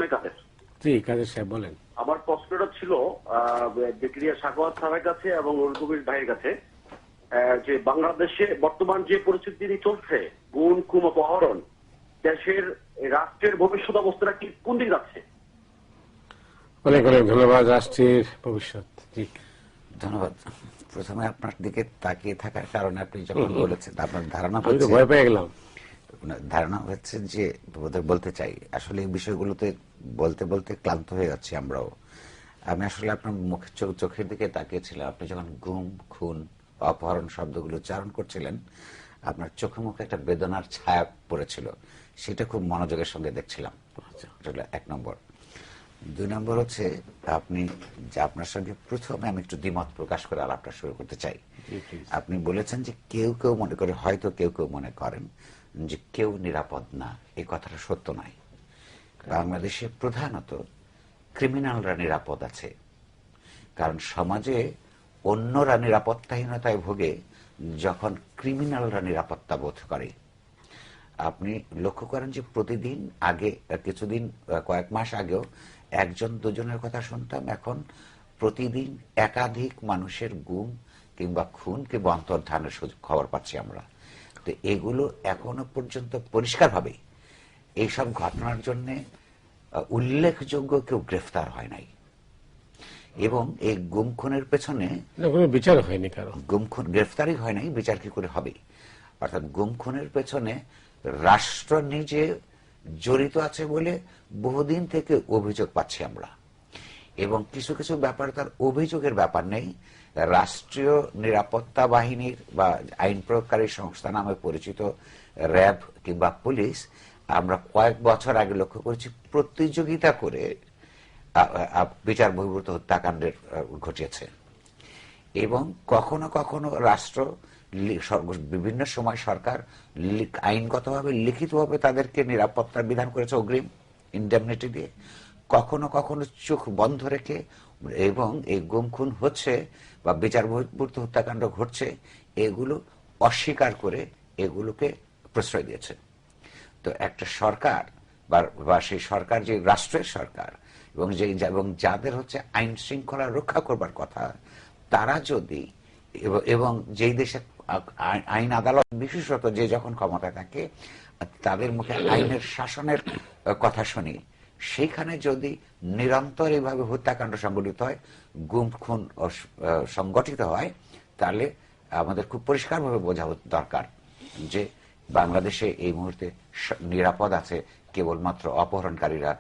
কাদের। জি কাদের সাহেব বলেন। আমার প্রশ্নটা ছিল ব্রিগেডিয়ার সাখাওয়াত স্যারের কাছে এবং রুহুল ভাইয়ের কাছে, যে বাংলাদেশে বর্তমান যে পরিস্থিতি চলছে, গুম খুন অপহরণ, দেশের রাষ্ট্রের ভবিষ্যৎ অবস্থাটা কি কোন দিকে যাচ্ছে? অনেক অনেক ধন্যবাদ। রাষ্ট্রের ভবিষ্যৎ, জি ধন্যবাদ। প্রথমে আপনার দিকে তাকিয়ে থাকার কারণে আপনি যখন বলেছেন আপনার ধারণা আমি তো ভয় পেয়ে গেলাম। হচ্ছে যে বলতে চাই আসলে এই বিষয়গুলোতে বলতে বলতে ক্লান্ত হয়ে যাচ্ছি আমরাও। আমি আসলে আপনার মুখের চোখের দিকে তাকিয়েছিলাম, আপনি যখন গুম খুন অপহরণ শব্দগুলো উচ্চারণ করছিলেন আপনার চোখে মুখে একটা বেদনার ছায়া পড়েছিল, সেটা খুব মনোযোগের সঙ্গে দেখছিলাম। এটা এক নম্বর। দুই নম্বর হচ্ছে আপনি যে আপনার সঙ্গে প্রথমে আমি একটু দ্বিমত প্রকাশ করে আলাপটা শুরু করতে চাই। আপনি বলেছেন যে কেউ কেউ মনে করে, হয়তো কেউ কেউ মনে করেন যে কেউ নিরাপদ না। এই কথাটা সত্য নয়। বাংলাদেশে প্রধানত ক্রিমিনালরা নিরাপদ আছে, কারণ সমাজে অন্যরা নিরাপত্তাহীনতায় ভোগে যখন ক্রিমিনালরা নিরাপত্তা বোধ করে। আপনি লক্ষ্য করেন যে প্রতিদিন, আগে কিছুদিন কয়েক মাস আগেও একজন দুজনের কথা শুনতাম, এখন প্রতিদিন একাধিক মানুষের গুম কিংবা খুন কিংবা অন্তর্ধানের খবর পাচ্ছি আমরা। তো এগুলো এখনো পর্যন্ত পরিষ্কারভাবে এইসব ঘটনার জন্য উল্লেখযোগ্য কেউ গ্রেফতার হয় নাই, এবং এই গুম খুনের পেছনে বিচার হয়নি, কারণ গুম খুন গ্রেফতারই হয় নাই, বিচার কি করে হবে? অর্থাৎ গুম খুনের পেছনে রাষ্ট্র নিজে জড়িত আছে বলে বহুদিন থেকে অভিযোগ পাচ্ছি আমরা, এবং কিছু কিছু ব্যাপার তার অভিযোগের ব্যাপার নেই। রাষ্ট্রীয় নিরাপত্তা বাহিনীর বা আইন প্রয়োগকারী সংস্থা নামে পরিচিত র্যাব কিংবা পুলিশ, আমরা কয়েক বছর আগে লক্ষ্য করেছি প্রতিযোগিতা করে বিচার বহির্ভূত হত্যাকাণ্ডের ঘটিয়েছে, এবং কখনো কখনো রাষ্ট্র বিভিন্ন সময় সরকার আইনগতভাবে লিখিতভাবে তাদেরকে নিরাপত্তার বিধান করেছে অগ্রিম ইনডেমনিটি দিয়ে, কখনো কখনো চোখ বন্ধ রেখে, এবং এই গুম খুন হচ্ছে বা বিচার বহির্ভূত হত্যাকাণ্ড ঘটছে এগুলো অস্বীকার করে এগুলোকে প্রশ্রয় দিয়েছে। তো একটা সরকার বা সেই সরকার যে রাষ্ট্রের সরকার এবং যাদের হচ্ছে আইন শৃঙ্খলা রক্ষা করবার কথা, তারা যদি এবং যেই দেশে আইন আদালত বিশেষত যে যখন ক্ষমতা থাকে তাদের মুখে আইনের শাসনের কথা শুনি, সেইখানে যদি নিরন্তর এইভাবে হত্যাকাণ্ড সংগঠিত হয়, গুম খুন সংগঠিত হয়, তাহলে আমাদের খুব পরিষ্কারভাবে বোঝা দরকার যে বাংলাদেশে এই মুহূর্তে নিরাপদ আছে কেবলমাত্র অপহরণকারীরা